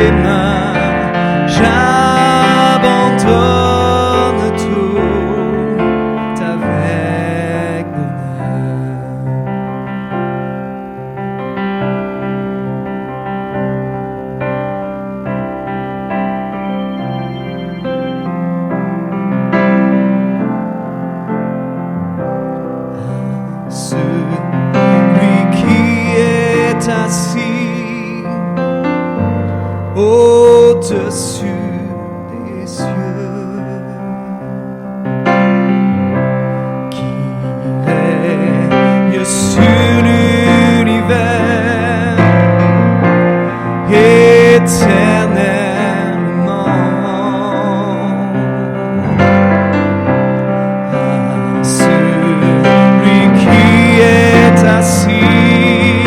tes mains, j'abandonne tout avec bonheur. Celui qui est assis au-dessus des cieux, qui règne sur l'univers éternellement. À celui qui est assis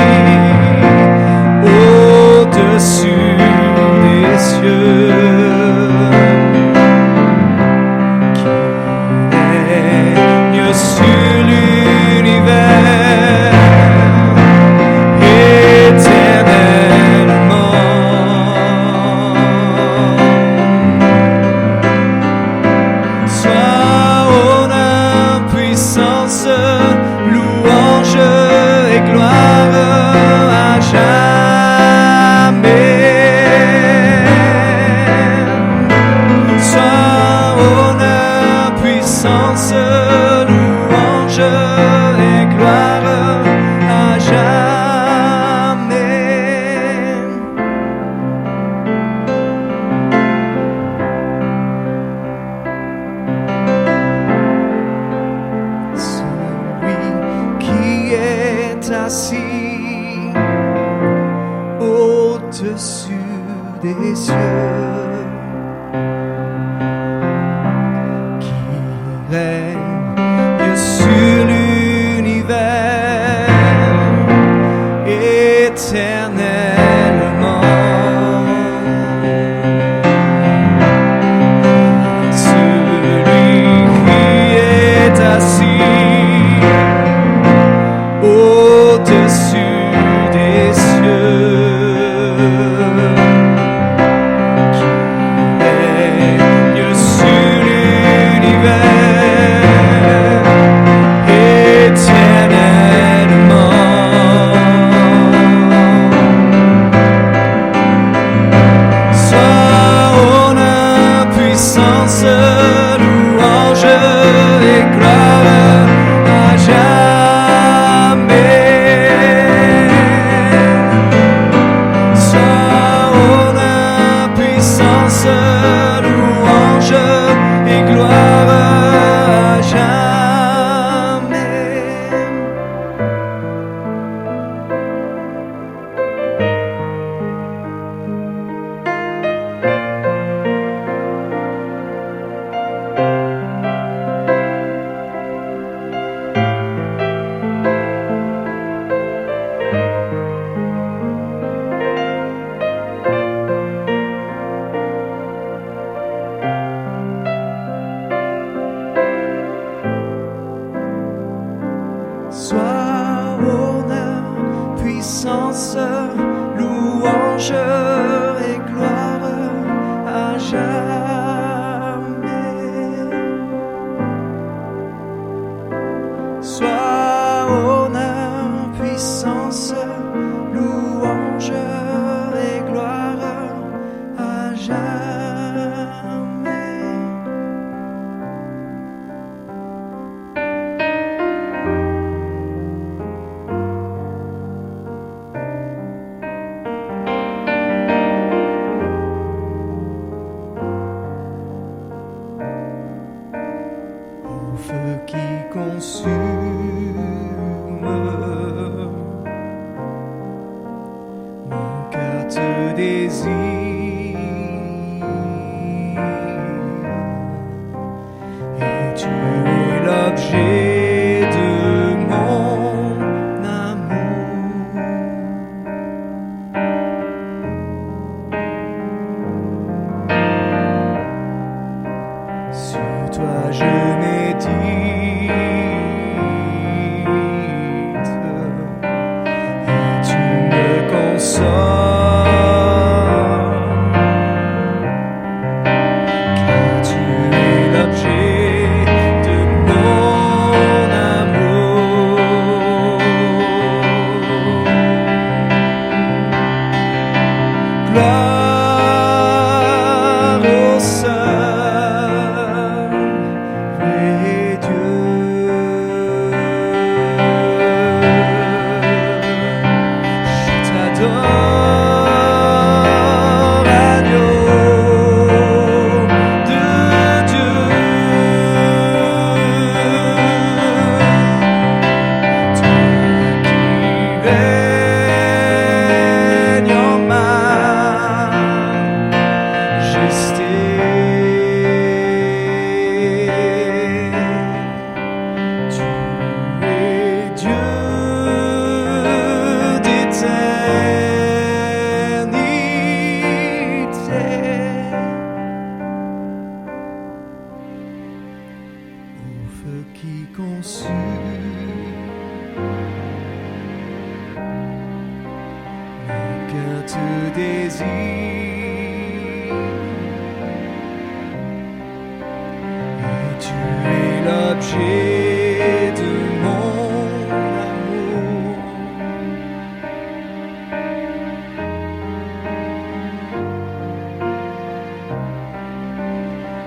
au-dessus des cieux, qui règne sur l'univers éternellement. Sois honneur, puissance, louange et gloire à jamais. Sois honneur, puissance, louange et gloire à jamais. Celui qui est assis au-dessus des cieux, qui règne sur l'univers éternellement. Celui qui est assis au-dessus des cieux, qui règne sur l'univers éternellement. Sois honneur, puissance, louange et gloire à jamais. Sois honneur, puissance, louange et gloire à jamais. Sois honneur, puissance, louange et gloire à jamais. Sois honneur, puissance, louange et gloire à jamais. Au feu qui consume, mon cœur te désire, et tu es l'objet de mon amour. Sur toi je médite, et tu me consoles.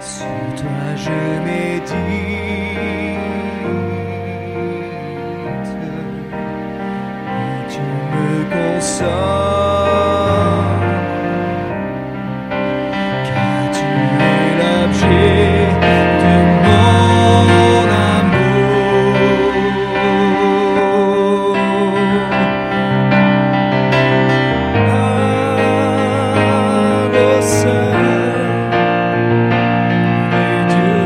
Sur toi je médite et tu me consoles, car tu es l'objet de mon amour. Ah, le seul vrai Dieu.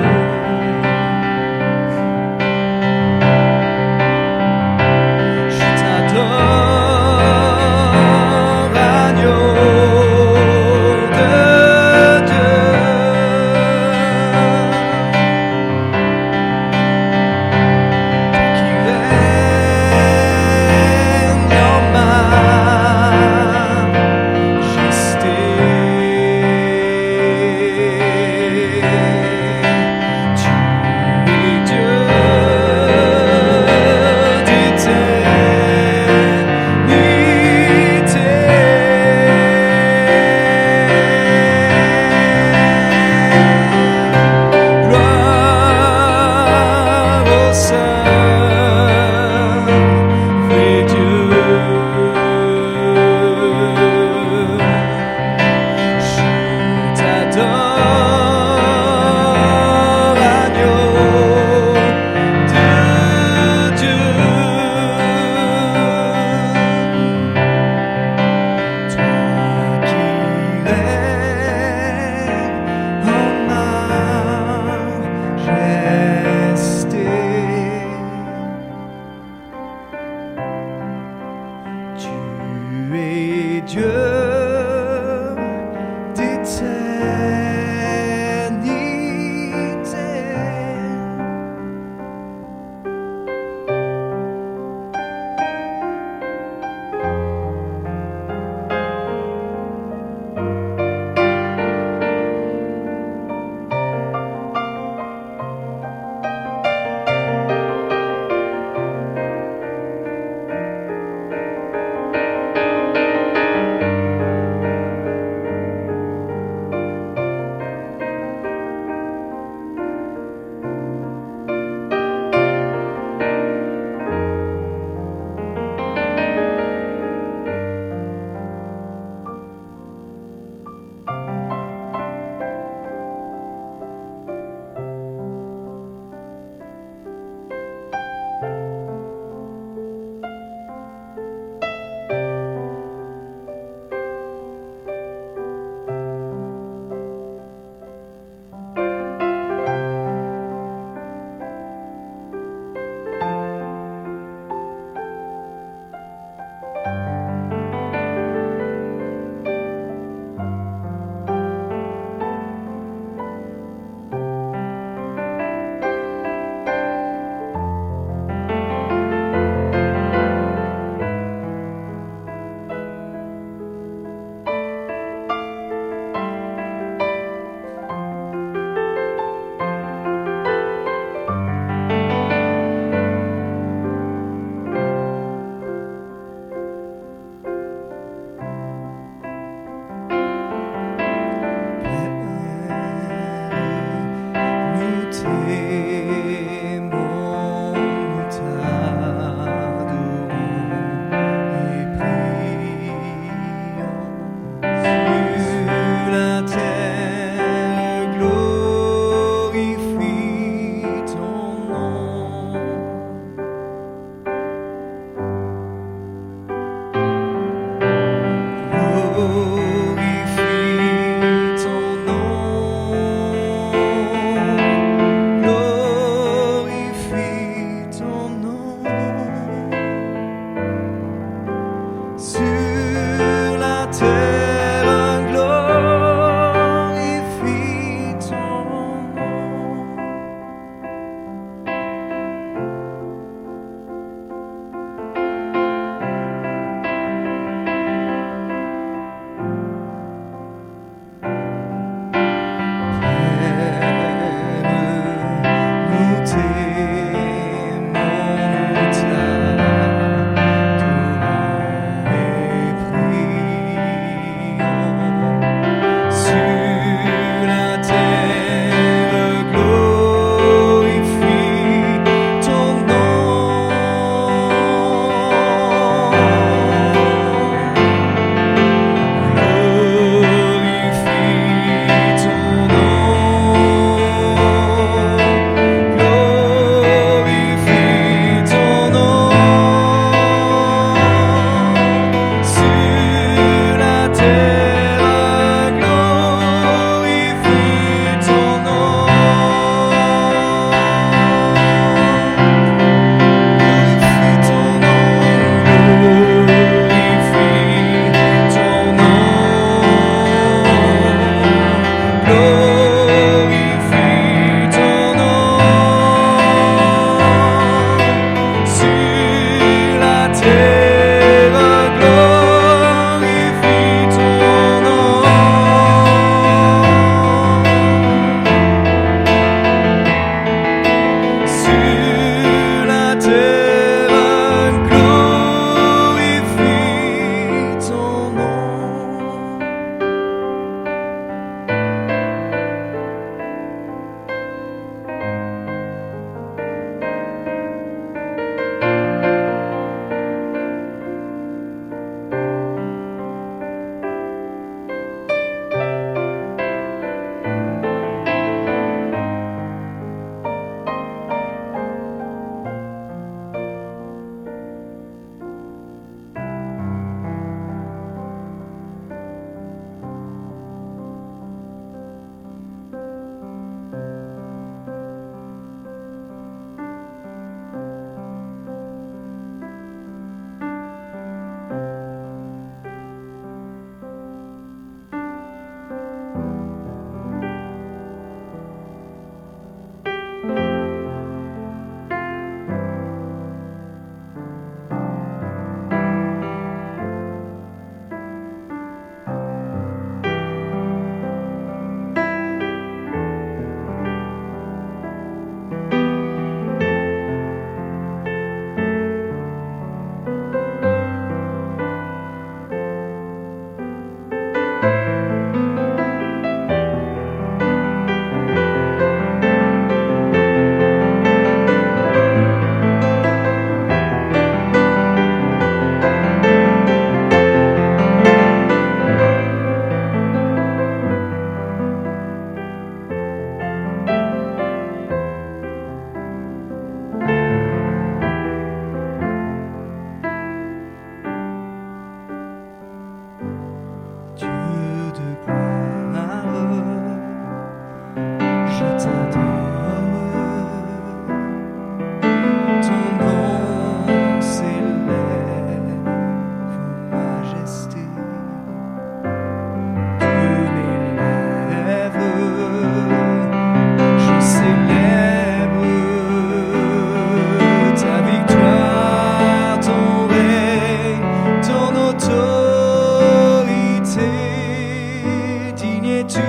es-tu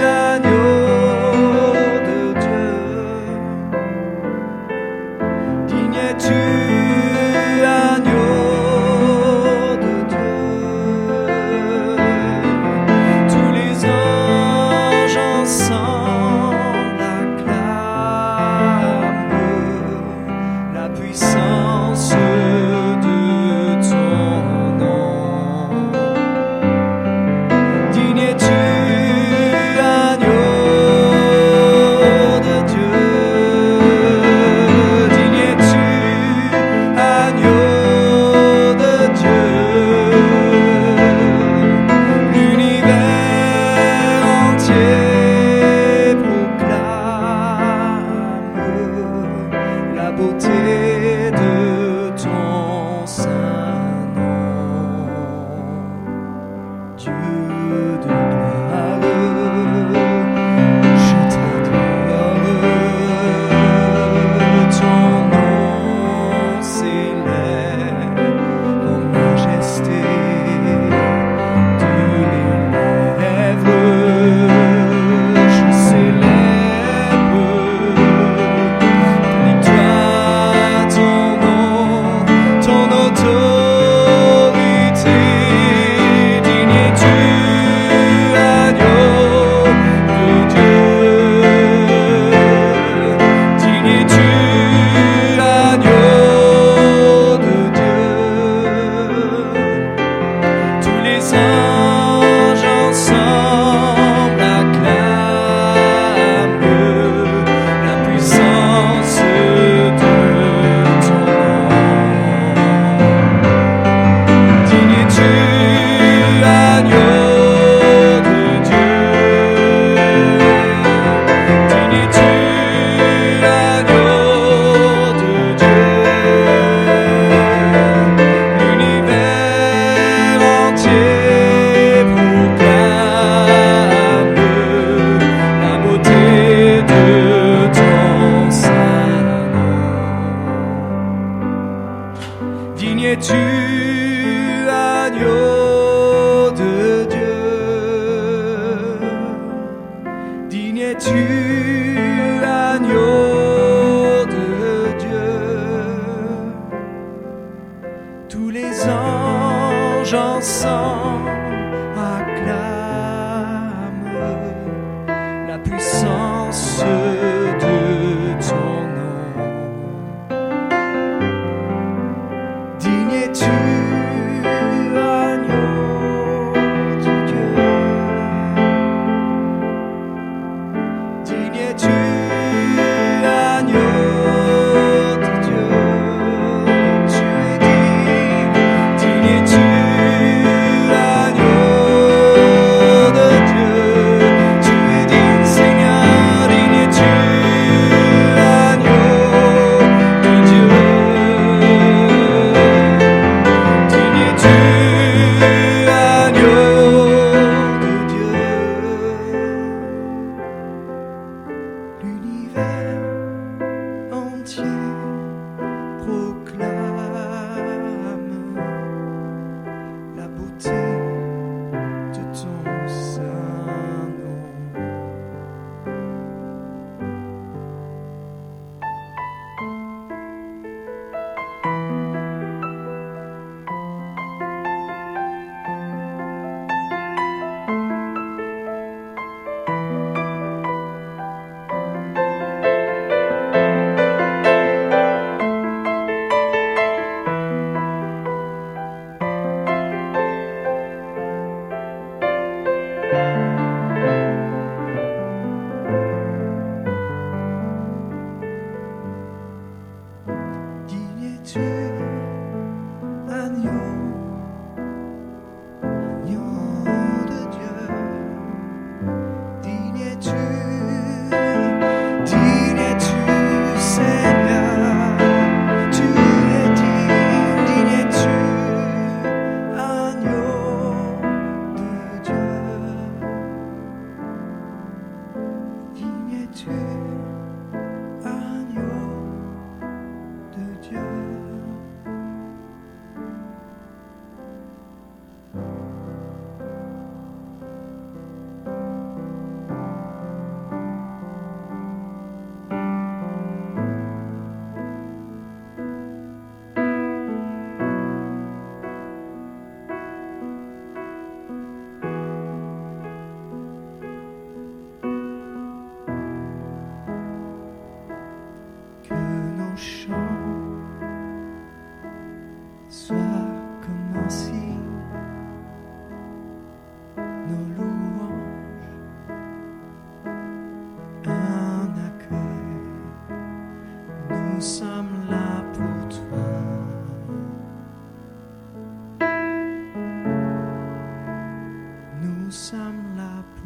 agneau de Dieu? Digne es-tu agneau de Dieu? Tous les anges ensemble acclament la puissance de ton nom. Digne es-tu agneau de Dieu? Digne es-tu agneau de Dieu? L'univers entier proclame la beauté de ton saint nom. Dieu de gloire, je t'adore. Ton nom s'élève en majesté de mes lèvres. Je célèbre pour toi ton nom, ton autorité. Digne es-tu agneau de Dieu? Digne es-tu agneau de Dieu? Tous les anges ensemble acclament la puissance de ton nom. Digne es-tu agneau de Dieu? Digne es-tu agneau de Dieu? L'univers entier proclame la beauté de ton saint nom. Digne es-tu agneau de Dieu? Digne es-tu agneau de Dieu? Tous les anges ensemble acclament la puissance de ton nom. Digne es-tu agneau de Dieu? Digne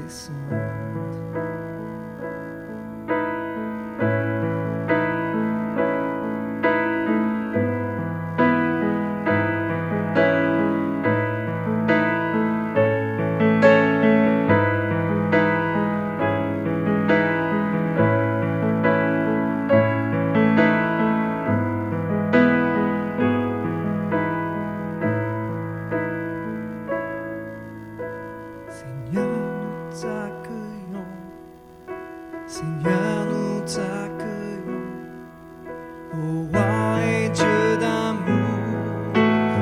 descendre. Seigneur, nous t'accueillons, ô roi et Dieu d'amour,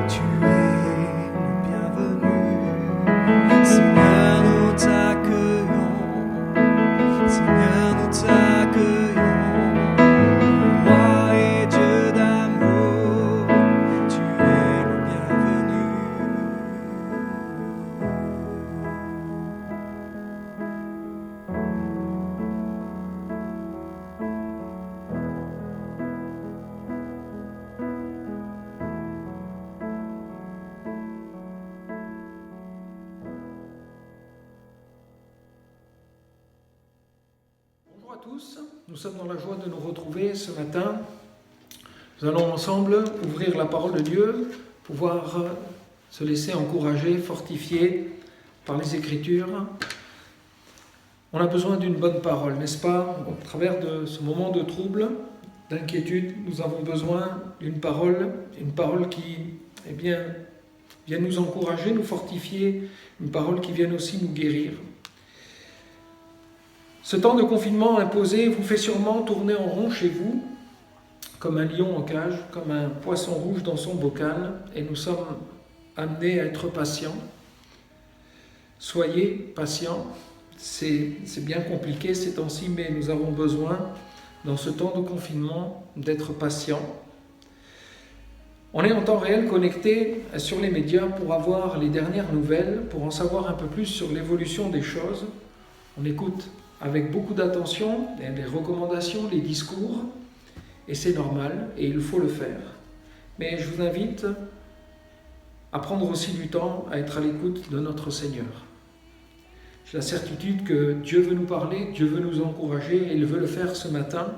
tu es le bienvenu. Seigneur, nous t'accueillons, Seigneur, nous t'accueillons, ô roi et Dieu d'amour, tu es le bienvenu. Bonjour à tous, nous sommes dans la joie de nous retrouver ce matin. Nous allons ensemble ouvrir la parole de Dieu, pouvoir se laisser encourager, fortifier par les Écritures. On a besoin d'une bonne parole, n'est-ce pas? Au travers de ce moment de trouble, d'inquiétude, nous avons besoin d'une parole, une parole qui vienne nous encourager, nous fortifier, une parole qui vienne aussi nous guérir. Ce temps de confinement imposé vous fait sûrement tourner en rond chez vous, comme un lion en cage, comme un poisson rouge dans son bocal, et nous sommes amenés à être patients. Soyez patients, c'est bien compliqué ces temps-ci, mais nous avons besoin, dans ce temps de confinement, d'être patients. On est en temps réel connecté sur les médias pour avoir les dernières nouvelles, pour en savoir un peu plus sur l'évolution des choses. On écoute avec beaucoup d'attention les recommandations, les discours, et c'est normal, et il faut le faire. Mais je vous invite à prendre aussi du temps à être à l'écoute de notre Seigneur. J'ai la certitude que Dieu veut nous parler, Dieu veut nous encourager, et il veut le faire ce matin.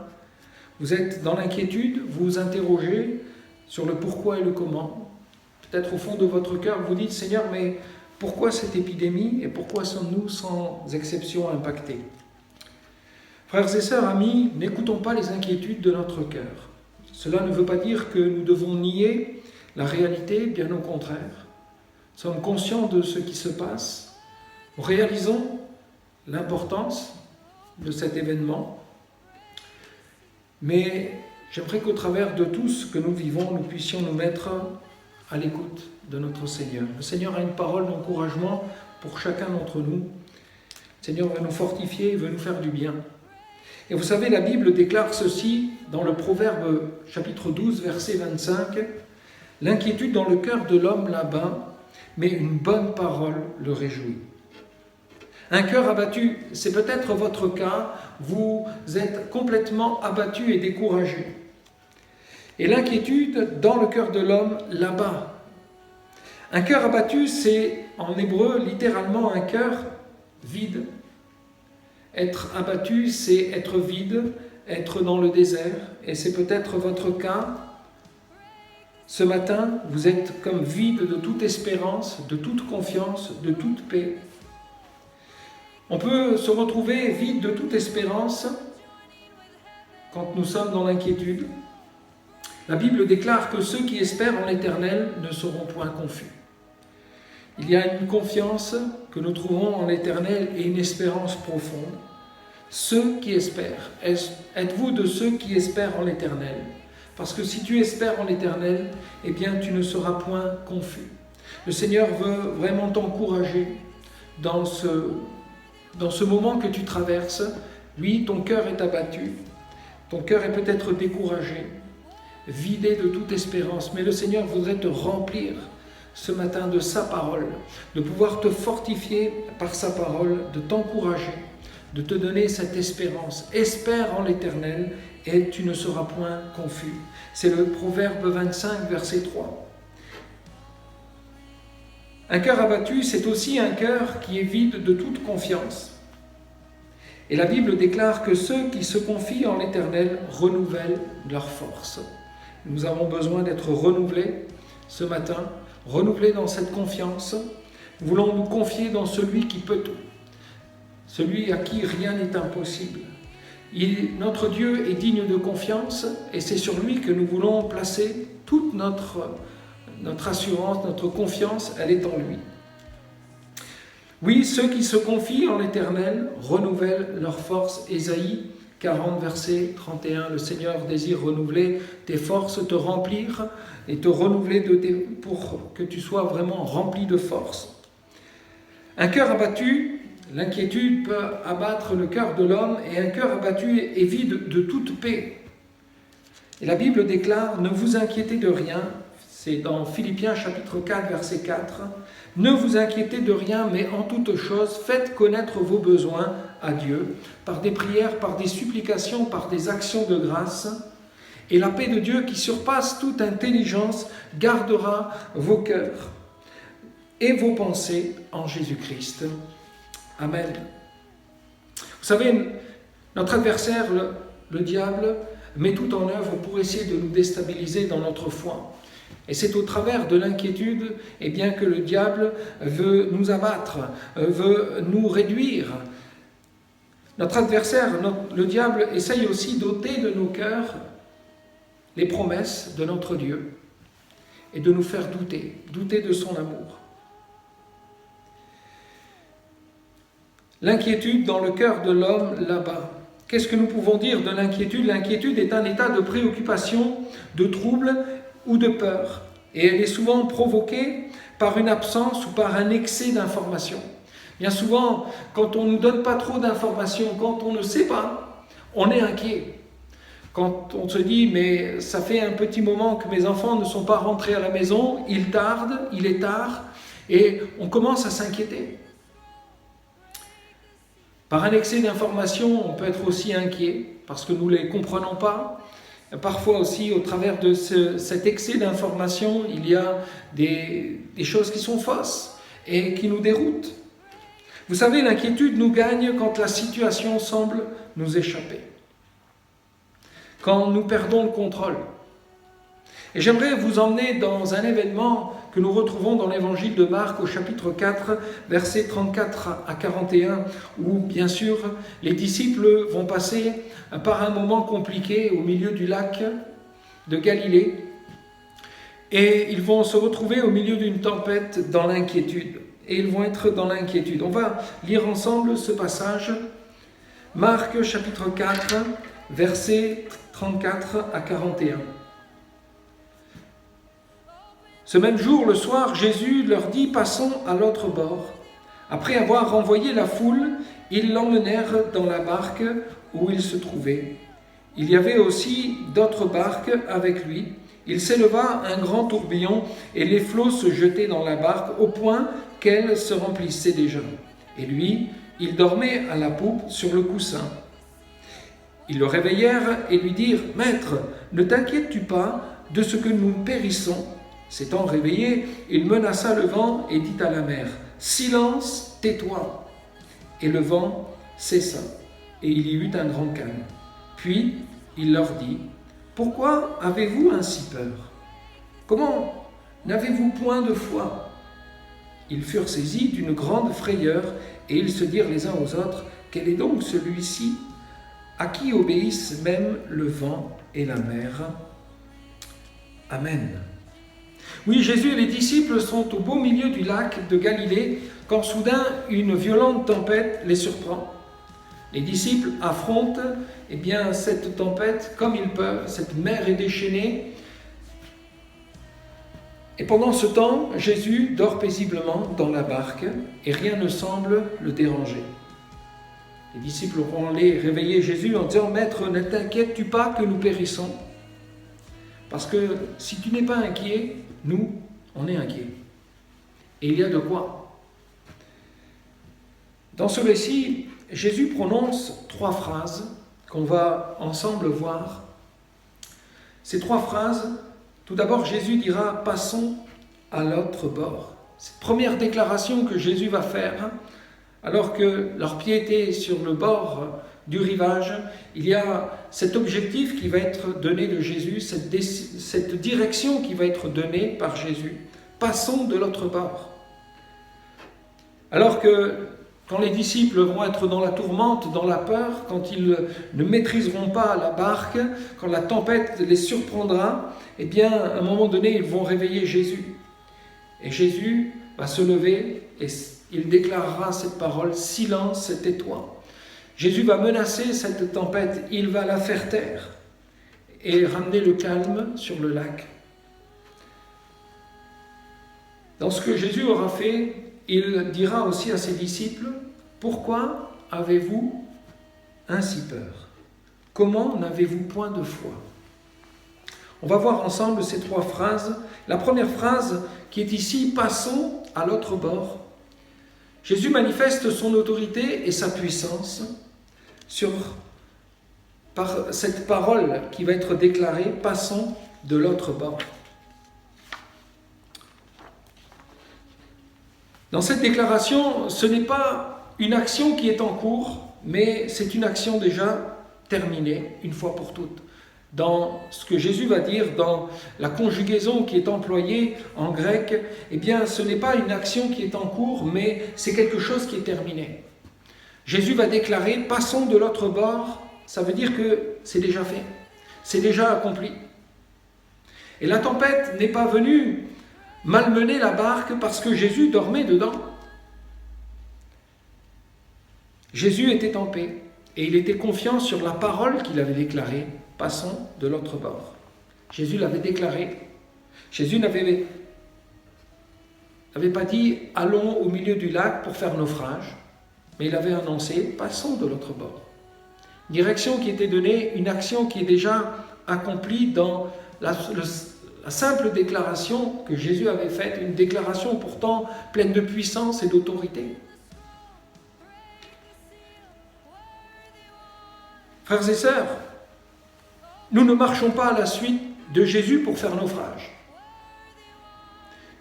Vous êtes dans l'inquiétude, vous vous interrogez sur le pourquoi et le comment. Peut-être au fond de votre cœur, vous dites « Seigneur, mais pourquoi cette épidémie et pourquoi sommes-nous sans exception impactés ?» Frères et sœurs, amis, n'écoutons pas les inquiétudes de notre cœur. Cela ne veut pas dire que nous devons nier la réalité, bien au contraire. Nous sommes conscients de ce qui se passe, nous réalisons l'importance de cet événement, mais j'aimerais qu'au travers de tout ce que nous vivons, nous puissions nous mettre à l'écoute de notre Seigneur. Le Seigneur a une parole d'encouragement pour chacun d'entre nous. Le Seigneur veut nous fortifier, il veut nous faire du bien. Et vous savez, la Bible déclare ceci dans le Proverbe chapitre 12, verset 25. « L'inquiétude dans le cœur de l'homme l'abat, mais une bonne parole le réjouit. » Un cœur abattu, c'est peut-être votre cas, vous êtes complètement abattu et découragé. Et l'inquiétude dans le cœur de l'homme l'abat. Un cœur abattu, c'est en hébreu littéralement un cœur vide. Être abattu, c'est être vide, être dans le désert, et c'est peut-être votre cas. Ce matin, vous êtes comme vide de toute espérance, de toute confiance, de toute paix. On peut se retrouver vide de toute espérance quand nous sommes dans l'inquiétude. La Bible déclare que ceux qui espèrent en l'Éternel ne seront point confus. Il y a une confiance que nous trouvons en l'Éternel et une espérance profonde. Ceux qui espèrent, êtes-vous de ceux qui espèrent en l'Éternel? Parce que si tu espères en l'Éternel, eh bien tu ne seras point confus. Le Seigneur veut vraiment t'encourager dans ce moment que tu traverses. Oui, ton cœur est abattu, ton cœur est peut-être découragé, vidé de toute espérance, mais le Seigneur voudrait te remplir ce matin de sa parole, de pouvoir te fortifier par sa parole, de t'encourager, de te donner cette espérance. Espère en l'Éternel et tu ne seras point confus. C'est le Proverbe 25, verset 3. Un cœur abattu, c'est aussi un cœur qui est vide de toute confiance. Et la Bible déclare que ceux qui se confient en l'Éternel renouvellent leur force. Nous avons besoin d'être renouvelés ce matin, renouvelés dans cette confiance. Nous voulons nous confier dans celui qui peut tout, celui à qui rien n'est impossible. Notre Dieu est digne de confiance et c'est sur lui que nous voulons placer toute notre assurance, notre confiance, elle est en lui. Oui, ceux qui se confient en l'Éternel renouvellent leur force. Ésaïe 40, verset 31, le Seigneur désire renouveler tes forces, te remplir et te renouveler pour que tu sois vraiment rempli de force. Un cœur abattu, l'inquiétude peut abattre le cœur de l'homme et un cœur abattu est vide de toute paix. Et la Bible déclare, ne vous inquiétez de rien, c'est dans Philippiens chapitre 4, verset 4, ne vous inquiétez de rien, mais en toute chose, faites connaître vos besoins à Dieu, par des prières, par des supplications, par des actions de grâce. Et la paix de Dieu qui surpasse toute intelligence gardera vos cœurs et vos pensées en Jésus-Christ. Amen. Vous savez, notre adversaire, le diable, met tout en œuvre pour essayer de nous déstabiliser dans notre foi. Et c'est au travers de l'inquiétude que le diable veut nous abattre, veut nous réduire. Notre adversaire, le diable, essaye aussi d'ôter de nos cœurs les promesses de notre Dieu et de nous faire douter de son amour. L'inquiétude dans le cœur de l'homme là-bas. Qu'est-ce que nous pouvons dire de l'inquiétude ? L'inquiétude est un état de préoccupation, de trouble ou de peur. Et elle est souvent provoquée par une absence ou par un excès d'informations. Bien souvent, quand on ne nous donne pas trop d'informations, quand on ne sait pas, on est inquiet. Quand on se dit, mais ça fait un petit moment que mes enfants ne sont pas rentrés à la maison, il tarde, il est tard, et on commence à s'inquiéter. Par un excès d'informations, on peut être aussi inquiet, parce que nous ne les comprenons pas. Parfois aussi, au travers de cet excès d'informations, il y a des choses qui sont fausses et qui nous déroutent. Vous savez, l'inquiétude nous gagne quand la situation semble nous échapper, quand nous perdons le contrôle. Et j'aimerais vous emmener dans un événement que nous retrouvons dans l'évangile de Marc au chapitre 4, versets 34 à 41, où bien sûr les disciples vont passer par un moment compliqué au milieu du lac de Galilée et ils vont se retrouver au milieu d'une tempête dans l'inquiétude. Et ils vont être dans l'inquiétude. On va lire ensemble ce passage, Marc chapitre 4, versets 34 à 41. Ce même jour, le soir, Jésus leur dit « Passons à l'autre bord ». Après avoir renvoyé la foule, ils l'emmenèrent dans la barque où il se trouvait. Il y avait aussi d'autres barques avec lui. Il s'éleva un grand tourbillon et les flots se jetaient dans la barque au point qu'elle se remplissait déjà. Et lui, il dormait à la poupe sur le coussin. Ils le réveillèrent et lui dirent « Maître, ne t'inquiètes-tu pas de ce que nous périssons ?» S'étant réveillé, il menaça le vent et dit à la mer « Silence, tais-toi !» Et le vent cessa, et il y eut un grand calme. Puis il leur dit « Pourquoi avez-vous ainsi peur? Comment n'avez-vous point de foi ?» Ils furent saisis d'une grande frayeur, et ils se dirent les uns aux autres « Quel est donc celui-ci à qui obéissent même le vent et la mer ?» Amen. Oui, Jésus et les disciples sont au beau milieu du lac de Galilée quand soudain une violente tempête les surprend. Les disciples affrontent cette tempête comme ils peuvent, cette mer est déchaînée. Et pendant ce temps, Jésus dort paisiblement dans la barque et rien ne semble le déranger. Les disciples vont aller réveiller Jésus en disant « Maître, ne t'inquiètes-tu pas que nous périssons ?» Parce que si tu n'es pas inquiet, nous, on est inquiets. Et il y a de quoi. Dans ce récit, Jésus prononce 3 phrases qu'on va ensemble voir. Ces 3 phrases, tout d'abord, Jésus dira « Passons à l'autre bord ». Cette première déclaration que Jésus va faire, alors que leurs pieds étaient sur le bord du rivage, il y a cet objectif qui va être donné de Jésus, cette direction qui va être donnée par Jésus. Passons de l'autre bord. Alors que quand les disciples vont être dans la tourmente, dans la peur, quand ils ne maîtriseront pas la barque, quand la tempête les surprendra, eh bien, à un moment donné, ils vont réveiller Jésus. Et Jésus va se lever et il déclarera cette parole, « Silence, tais-toi ». Jésus va menacer cette tempête, il va la faire taire et ramener le calme sur le lac. Dans ce que Jésus aura fait, il dira aussi à ses disciples, « Pourquoi avez-vous ainsi peur? Comment n'avez-vous point de foi ?» On va voir ensemble ces trois phrases. La première phrase qui est ici, « Passons à l'autre bord ». Jésus manifeste son autorité et sa puissance par cette parole qui va être déclarée, « Passons de l'autre bord ». Dans cette déclaration, ce n'est pas une action qui est en cours, mais c'est une action déjà terminée, une fois pour toutes. Dans ce que Jésus va dire, dans la conjugaison qui est employée en grec, eh bien, ce n'est pas une action qui est en cours, mais c'est quelque chose qui est terminé. Jésus va déclarer « Passons de l'autre bord », ça veut dire que c'est déjà fait, c'est déjà accompli. Et la tempête n'est pas venue malmener la barque parce que Jésus dormait dedans. Jésus était en paix et il était confiant sur la parole qu'il avait déclarée. Passons de l'autre bord. Jésus l'avait déclaré. Jésus n'avait pas dit « allons au milieu du lac pour faire naufrage », mais il avait annoncé « passons de l'autre bord ». Une direction qui était donnée, une action qui est déjà accomplie dans la simple déclaration que Jésus avait faite, une déclaration pourtant pleine de puissance et d'autorité. Frères et sœurs, nous ne marchons pas à la suite de Jésus pour faire naufrage,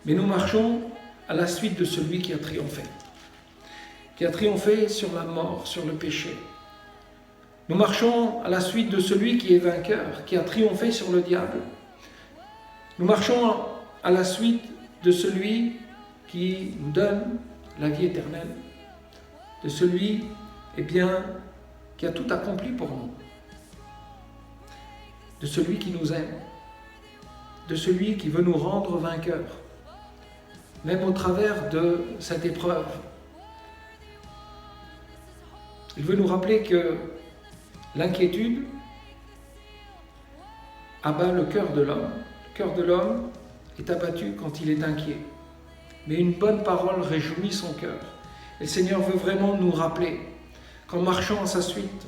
mais nous marchons à la suite de celui qui a triomphé sur la mort, sur le péché. Nous marchons à la suite de celui qui est vainqueur, qui a triomphé sur le diable. Nous marchons à la suite de celui qui nous donne la vie éternelle, de celui, qui a tout accompli pour nous, de celui qui nous aime, de celui qui veut nous rendre vainqueurs, même au travers de cette épreuve. Il veut nous rappeler que l'inquiétude abat le cœur de l'homme. Le cœur de l'homme est abattu quand il est inquiet. Mais une bonne parole réjouit son cœur. Et le Seigneur veut vraiment nous rappeler qu'en marchant à sa suite,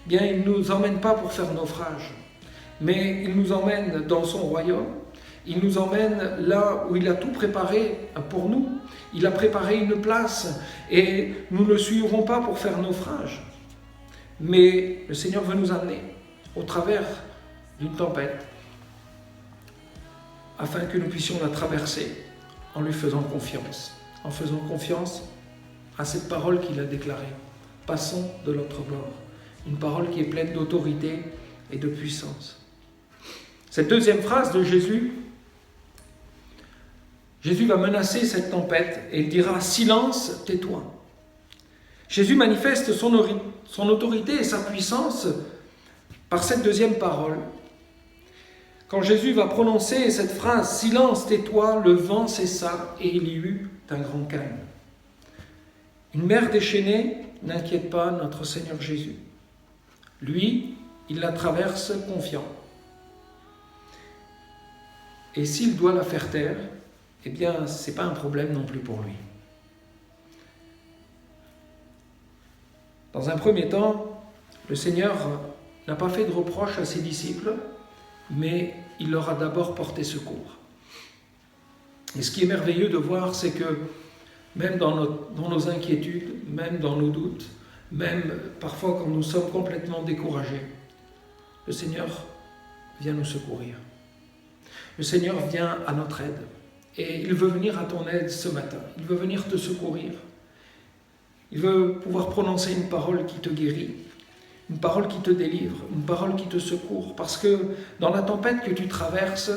il ne nous emmène pas pour faire naufrage, mais il nous emmène dans son royaume. Il nous emmène là où il a tout préparé pour nous. Il a préparé une place et nous ne le suivrons pas pour faire naufrage. Mais le Seigneur veut nous amener au travers d'une tempête afin que nous puissions la traverser en lui faisant confiance à cette parole qu'il a déclarée. Passons de l'autre bord. Une parole qui est pleine d'autorité et de puissance. Cette deuxième phrase de Jésus, Jésus va menacer cette tempête et il dira « Silence, tais-toi ». Jésus manifeste son autorité et sa puissance par cette deuxième parole. Quand Jésus va prononcer cette phrase « Silence, tais-toi », le vent cessa et il y eut un grand calme. Une mer déchaînée n'inquiète pas notre Seigneur Jésus. Lui, il la traverse confiant. Et s'il doit la faire taire, ce n'est pas un problème non plus pour lui. Dans un premier temps, le Seigneur n'a pas fait de reproche à ses disciples, mais il leur a d'abord porté secours. Et ce qui est merveilleux de voir, c'est que même dans nos inquiétudes, même dans nos doutes, même parfois quand nous sommes complètement découragés, le Seigneur vient nous secourir. Le Seigneur vient à notre aide Et il veut venir à ton aide ce matin. Il veut venir te secourir. Il veut pouvoir prononcer une parole qui te guérit, une parole qui te délivre, une parole qui te secourt. Parce que dans la tempête que tu traverses,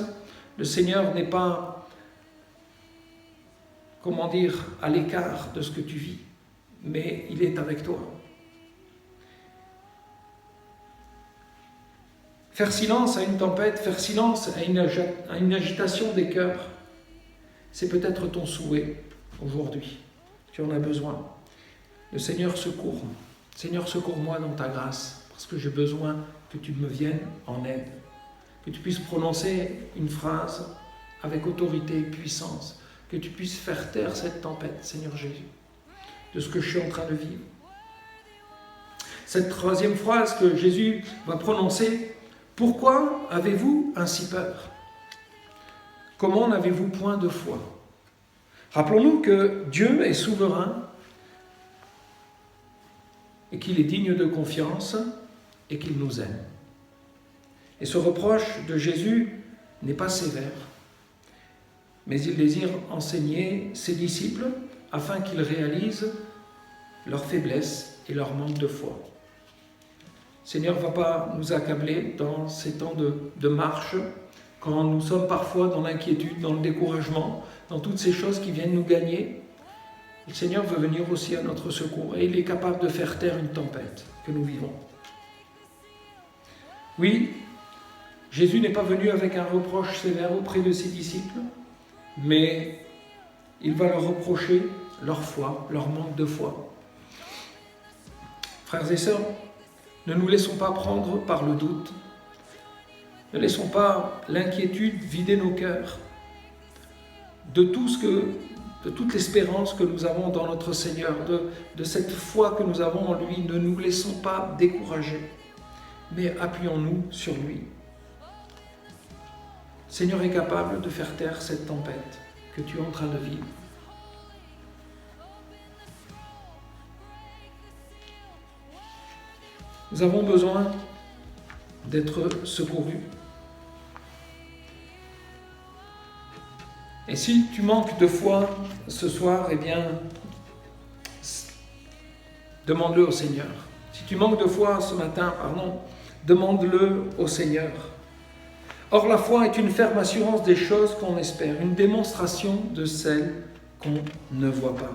le Seigneur n'est pas, à l'écart de ce que tu vis, mais il est avec toi. Faire silence à une tempête, faire silence à une agitation des cœurs, c'est peut-être ton souhait aujourd'hui. Tu en as besoin. Le Seigneur secourt. Seigneur, secours-moi dans ta grâce, parce que j'ai besoin que tu me viennes en aide. Que tu puisses prononcer une phrase avec autorité et puissance. Que tu puisses faire taire cette tempête, Seigneur Jésus, de ce que je suis en train de vivre. Cette troisième phrase que Jésus va prononcer, « Pourquoi avez-vous ainsi peur ? Comment n'avez-vous point de foi ?» Rappelons-nous que Dieu est souverain et qu'il est digne de confiance et qu'il nous aime. Et ce reproche de Jésus n'est pas sévère, mais il désire enseigner ses disciples afin qu'ils réalisent leur faiblesse et leur manque de foi. Le Seigneur ne va pas nous accabler dans ces temps de marche, quand nous sommes parfois dans l'inquiétude, dans le découragement, dans toutes ces choses qui viennent nous gagner. Le Seigneur veut venir aussi à notre secours et il est capable de faire taire une tempête que nous vivons. Oui, Jésus n'est pas venu avec un reproche sévère auprès de ses disciples, mais il va leur reprocher leur foi, leur manque de foi. Frères et sœurs, ne nous laissons pas prendre par le doute, ne laissons pas l'inquiétude vider nos cœurs de toute l'espérance que nous avons dans notre Seigneur, de cette foi que nous avons en lui. Ne nous laissons pas décourager, mais appuyons-nous sur lui. Le Seigneur est capable de faire taire cette tempête que tu es en train de vivre. Nous avons besoin d'être secourus. Et si tu manques de foi ce soir, eh bien, demande-le au Seigneur. Si tu manques de foi ce matin, demande-le au Seigneur. Or, la foi est une ferme assurance des choses qu'on espère, une démonstration de celles qu'on ne voit pas.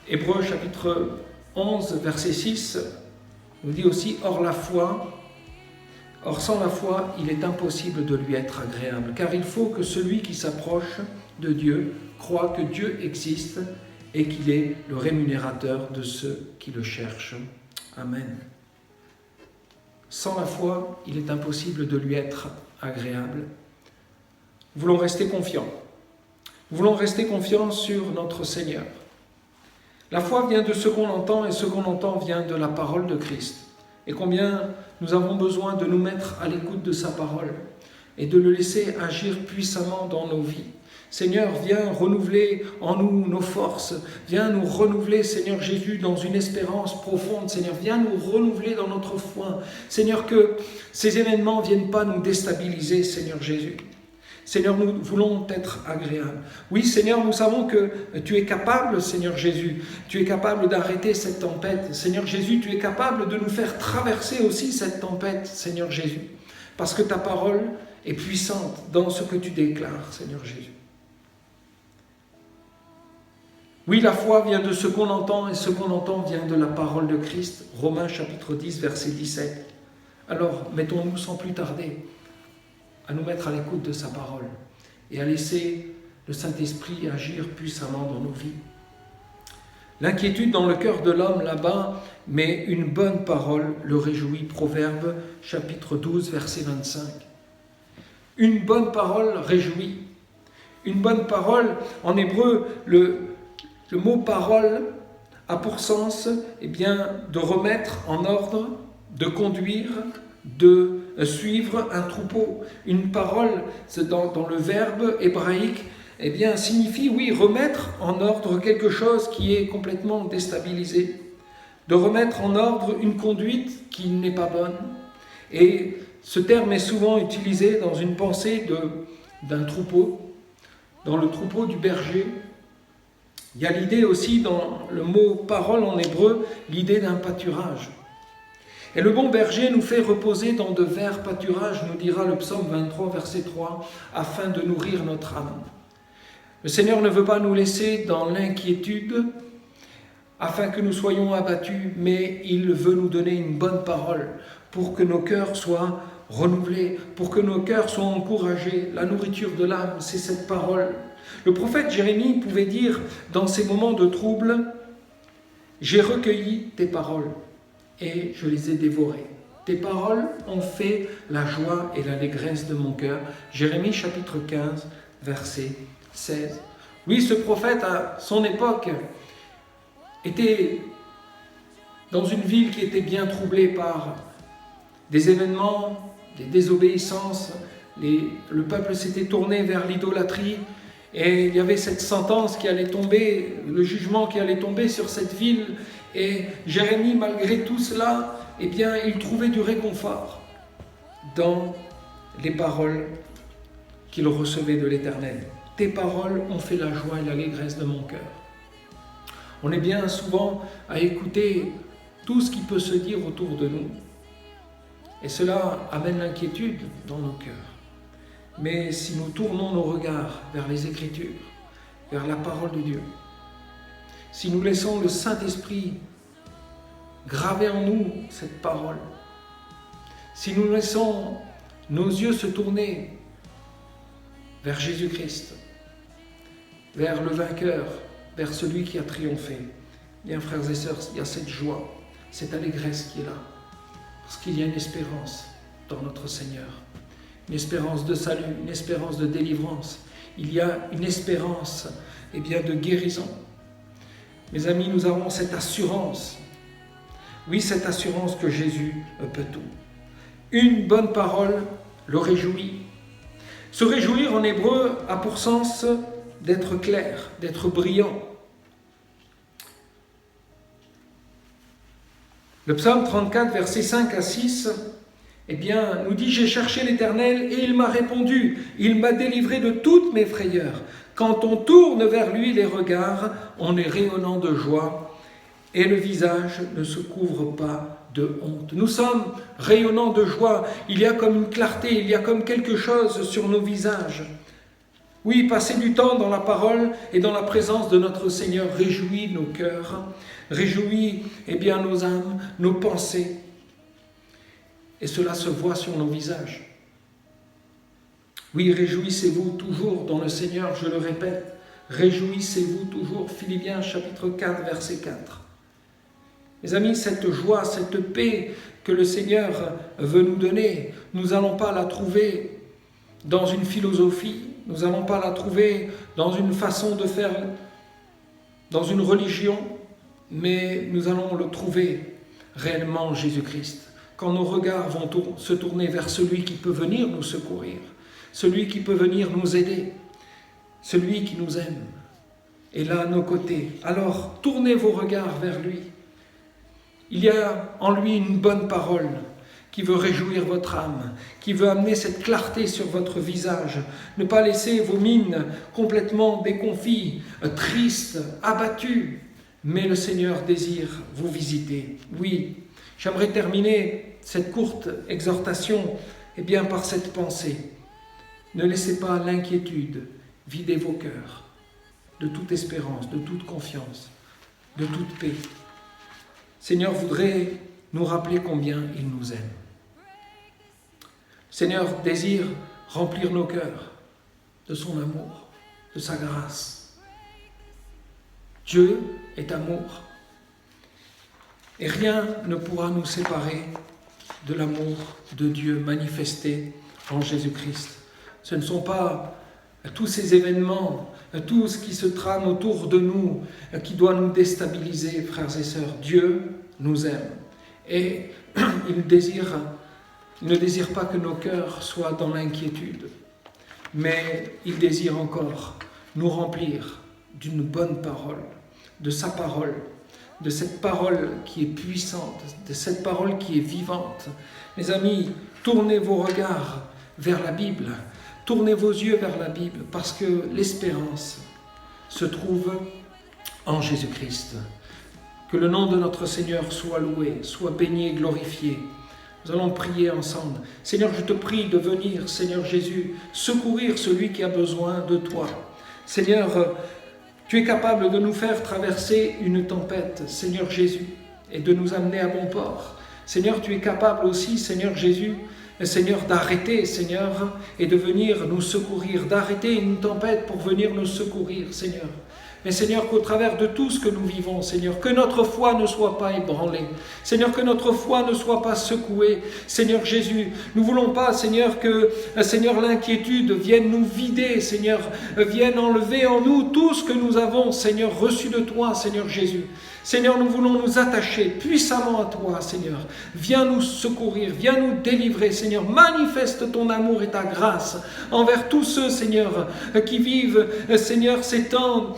Hébreux chapitre 11, verset 6, nous dit aussi « Or sans la foi, il est impossible de lui être agréable, car il faut que celui qui s'approche de Dieu croit que Dieu existe et qu'il est le rémunérateur de ceux qui le cherchent. Amen. » Sans la foi, il est impossible de lui être agréable. Nous voulons rester confiants. Nous voulons rester confiants sur notre Seigneur. La foi vient de ce qu'on entend et ce qu'on entend vient de la parole de Christ. Et combien nous avons besoin de nous mettre à l'écoute de sa parole et de le laisser agir puissamment dans nos vies. Seigneur, viens renouveler en nous nos forces. Viens nous renouveler, Seigneur Jésus, dans une espérance profonde. Seigneur, viens nous renouveler dans notre foi. Seigneur, que ces événements ne viennent pas nous déstabiliser, Seigneur Jésus. Seigneur, nous voulons être agréables. Oui, Seigneur, nous savons que tu es capable, Seigneur Jésus. Tu es capable d'arrêter cette tempête. Seigneur Jésus, tu es capable de nous faire traverser aussi cette tempête, Seigneur Jésus. Parce que ta parole est puissante dans ce que tu déclares, Seigneur Jésus. Oui, la foi vient de ce qu'on entend et ce qu'on entend vient de la parole de Christ. Romains chapitre 10, verset 17. Alors, mettons-nous sans plus tarder à nous mettre à l'écoute de sa parole et à laisser le Saint-Esprit agir puissamment dans nos vies. L'inquiétude dans le cœur de l'homme là-bas, mais une bonne parole le réjouit. Proverbe chapitre 12, verset 25. Une bonne parole réjouit. Une bonne parole, en hébreu, le mot parole a pour sens de remettre en ordre, de conduire, de suivre un troupeau. Une parole, dans le verbe hébraïque, signifie, remettre en ordre quelque chose qui est complètement déstabilisé, de remettre en ordre une conduite qui n'est pas bonne. Et ce terme est souvent utilisé dans une pensée d'un troupeau, dans le troupeau du berger. Il y a l'idée aussi dans le mot parole en hébreu, l'idée d'un pâturage. Et le bon berger nous fait reposer dans de verts pâturages, nous dira le psaume 23, verset 3, afin de nourrir notre âme. Le Seigneur ne veut pas nous laisser dans l'inquiétude, afin que nous soyons abattus, mais il veut nous donner une bonne parole pour que nos cœurs soient renouvelés, pour que nos cœurs soient encouragés. La nourriture de l'âme, c'est cette parole. Le prophète Jérémie pouvait dire dans ces moments de trouble, « J'ai recueilli tes paroles et je les ai dévorées. Tes paroles ont fait la joie et l'allégresse de mon cœur. » Jérémie chapitre 15, verset 16. Oui, ce prophète, à son époque, était dans une ville qui était bien troublée par des événements, des désobéissances. Le peuple s'était tourné vers l'idolâtrie et il y avait cette sentence qui allait tomber, le jugement qui allait tomber sur cette ville. Et Jérémie, malgré tout cela, eh bien, il trouvait du réconfort dans les paroles qu'il recevait de l'Éternel. Tes paroles ont fait la joie et l'allégresse de mon cœur. On est bien souvent à écouter tout ce qui peut se dire autour de nous. Et cela amène l'inquiétude dans nos cœurs. Mais si nous tournons nos regards vers les Écritures, vers la parole de Dieu, si nous laissons le Saint-Esprit graver en nous cette parole, si nous laissons nos yeux se tourner vers Jésus-Christ, vers le vainqueur, vers celui qui a triomphé, bien frères et sœurs, il y a cette joie, cette allégresse qui est là, parce qu'il y a une espérance dans notre Seigneur, une espérance de salut, une espérance de délivrance, il y a une espérance de guérison. Mes amis, nous avons cette assurance, oui, cette assurance que Jésus peut tout. Une bonne parole le réjouit. Se réjouir en hébreu a pour sens d'être clair, d'être brillant. Le psaume 34, versets 5 à 6, nous dit « J'ai cherché l'Éternel et il m'a répondu, il m'a délivré de toutes mes frayeurs. Quand on tourne vers lui les regards, on est rayonnant de joie et le visage ne se couvre pas de honte. » Nous sommes rayonnants de joie, il y a comme une clarté, il y a comme quelque chose sur nos visages. Oui, passer du temps dans la parole et dans la présence de notre Seigneur réjouit nos cœurs, réjouit nos âmes, nos pensées. Et cela se voit sur nos visages. Oui, réjouissez-vous toujours dans le Seigneur, je le répète. Réjouissez-vous toujours. Philippiens chapitre 4, verset 4. Mes amis, cette joie, cette paix que le Seigneur veut nous donner, nous n'allons pas la trouver dans une philosophie, nous n'allons pas la trouver dans une façon de faire, dans une religion, mais nous allons le trouver réellement en Jésus-Christ. Quand nos regards vont se tourner vers celui qui peut venir nous secourir, celui qui peut venir nous aider, celui qui nous aime, est là à nos côtés. Alors, tournez vos regards vers lui. Il y a en lui une bonne parole qui veut réjouir votre âme, qui veut amener cette clarté sur votre visage. Ne pas laisser vos mines complètement déconfites, tristes, abattues. Mais le Seigneur désire vous visiter. Oui, j'aimerais terminer cette courte exhortation par cette pensée. Ne laissez pas l'inquiétude vider vos cœurs de toute espérance, de toute confiance, de toute paix. Le Seigneur voudrait nous rappeler combien il nous aime. Le Seigneur désire remplir nos cœurs de son amour, de sa grâce. Dieu est amour. Et rien ne pourra nous séparer de l'amour de Dieu manifesté en Jésus-Christ. Ce ne sont pas tous ces événements, tout ce qui se trame autour de nous, qui doit nous déstabiliser, frères et sœurs. Dieu nous aime. Et il ne désire pas que nos cœurs soient dans l'inquiétude, mais il désire encore nous remplir d'une bonne parole, de sa parole, de cette parole qui est puissante, de cette parole qui est vivante. Mes amis, tournez vos regards vers la Bible, tournez vos yeux vers la Bible, parce que l'espérance se trouve en Jésus-Christ. Que le nom de notre Seigneur soit loué, soit béni et glorifié. Nous allons prier ensemble. Seigneur, je te prie de venir, Seigneur Jésus, secourir celui qui a besoin de toi. Seigneur, tu es capable de nous faire traverser une tempête, Seigneur Jésus, et de nous amener à bon port. Seigneur, tu es capable aussi, Seigneur Jésus, Seigneur, d'arrêter, Seigneur, et de venir nous secourir, d'arrêter une tempête pour venir nous secourir, Seigneur. Mais Seigneur, qu'au travers de tout ce que nous vivons, Seigneur, que notre foi ne soit pas ébranlée. Seigneur, que notre foi ne soit pas secouée. Seigneur Jésus, nous ne voulons pas, Seigneur, que, Seigneur, l'inquiétude vienne nous vider, Seigneur, vienne enlever en nous tout ce que nous avons, Seigneur, reçu de toi, Seigneur Jésus. Seigneur, nous voulons nous attacher puissamment à toi, Seigneur. Viens nous secourir, viens nous délivrer, Seigneur. Manifeste ton amour et ta grâce envers tous ceux, Seigneur, qui vivent, Seigneur, ces temps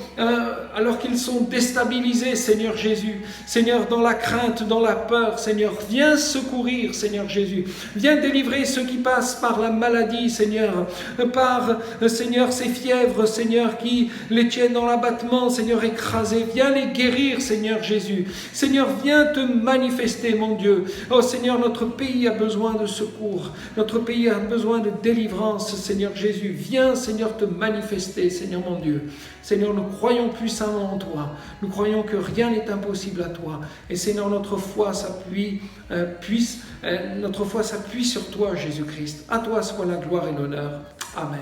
alors qu'ils sont déstabilisés, Seigneur Jésus. Seigneur, dans la crainte, dans la peur, Seigneur, viens secourir, Seigneur Jésus. Viens délivrer ceux qui passent par la maladie, Seigneur, par, Seigneur, ces fièvres, Seigneur, qui les tiennent dans l'abattement, Seigneur, écrasés. Viens les guérir, Seigneur Jésus. Seigneur, viens te manifester, mon Dieu. Oh Seigneur, notre pays a besoin de secours. Notre pays a besoin de délivrance, Seigneur Jésus. Viens, Seigneur, te manifester, Seigneur mon Dieu. Seigneur, nous croyons puissamment en toi. Nous croyons que rien n'est impossible à toi. Et Seigneur, notre foi s'appuie sur toi, Jésus-Christ. À toi soit la gloire et l'honneur. Amen.